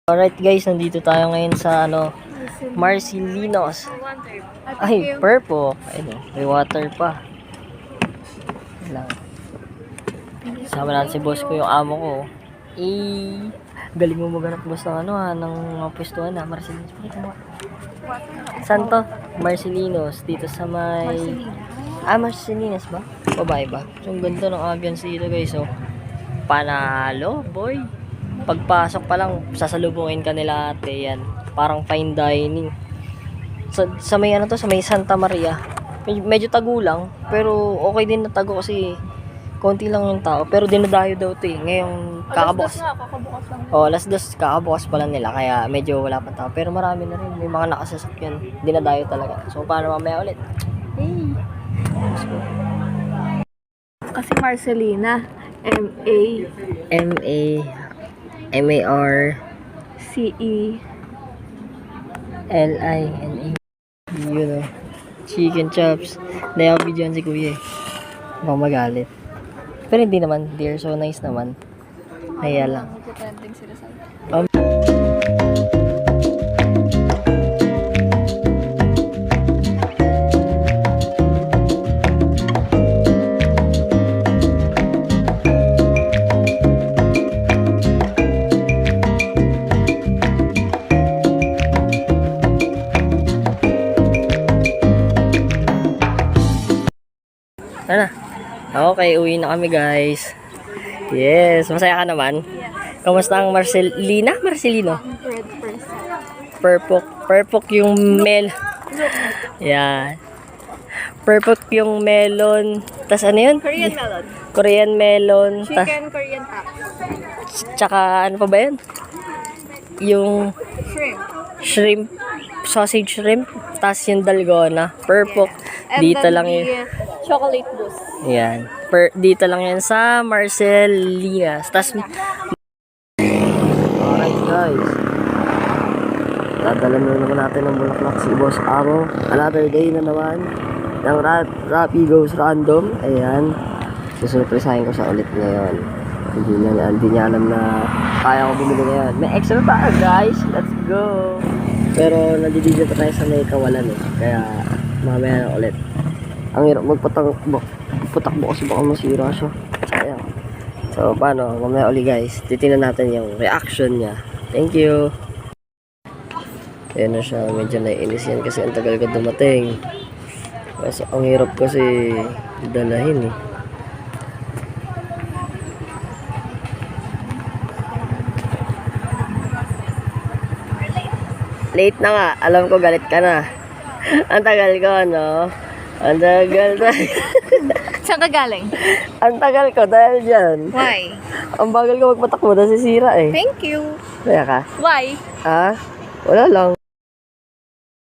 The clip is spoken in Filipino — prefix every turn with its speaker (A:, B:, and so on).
A: Alright guys, nandito tayo ngayon sa Marcelinos. Ay, purple. Ayun, may water pa. Lang. Sama natin si boss ko, yung amo ko. Galing mo maghanap boss ng ng mga pwestuhan na Marcelinos. Saan to? Marcelinos. Dito sa may... Marcelinos ba? Babae ba? So, ang ganda ng ambience dito guys. So, panalo, boy. Pagpasok pa lang, sasalubungin ka nila ate, yan. Parang fine dining. Sa may sa may Santa Maria. Medyo tago lang, pero okay din na tago kasi konti lang yung tao. Pero dinadayo daw ito eh. Ngayon, kakabukas.
B: Kakabukas lang.
A: Alas 2, kakabukas pa lang nila, kaya medyo wala pa tao. Pero marami na rin, may mga nakasasakyan. Dinadayo talaga. So, paano mamaya ulit? Hey! Let's go.
B: Kasi Marcelina,
A: M-A-R-C-E-L-I-N-A. Yun o. Chicken chops. Naya-videoan si kuya eh. Baka magalit. Pero hindi naman. They're so nice naman. Kaya lang.
B: Trending sila sa
A: Ano? Okay, uwi na kami guys. Yes, masaya ka naman?
B: Yes.
A: Kamusta ang Marcelino?
B: Red first.
A: Perfect yung Yan. Perfect yung melon. Tas ano yun?
B: Korean melon.
A: Korean melon.
B: Chicken Korean top.
A: Tsaka ano pa ba yun? Yung
B: Shrimp.
A: sausage shrimp. Tas yung dalgona. Perfect.
B: And
A: Dito
B: then
A: lang
B: the
A: yun.
B: chocolate mousse.
A: Yan. Dito lang yan sa Marcelinas. Tas alright guys. Dadala na naman natin ng bulaklak si Boss Amo. Another day na naman. Ng Rappi Goes Random. Ayan. Susurpresahin ko siya ulit ngayon. Hindi niya alam na kaya ko bumili ngayon. May extra pa guys. Let's go. Pero nandito tayo sa may kawalan eh. Kaya mamaya na ulit. Ang hirap magpatakbo kasi baka masira siya. Sayang. So paano? Mamaya ulit guys. Titingnan natin yung reaction niya. Thank you. Ayan na siya. Medyo naiinis yan kasi ang tagal ko dumating. Kasi ang hirap kasi dalahin eh. Late na nga. Alam ko galit ka na. Ang tagal ko, no? Ang tagal dahil...
B: Saan ka galing?
A: Ang tagal ko dahil dyan.
B: Why?
A: Ang bagal ko magpatakbo, nasisira eh.
B: Thank you.
A: Kaya ka?
B: Why?
A: Ha? Wala lang.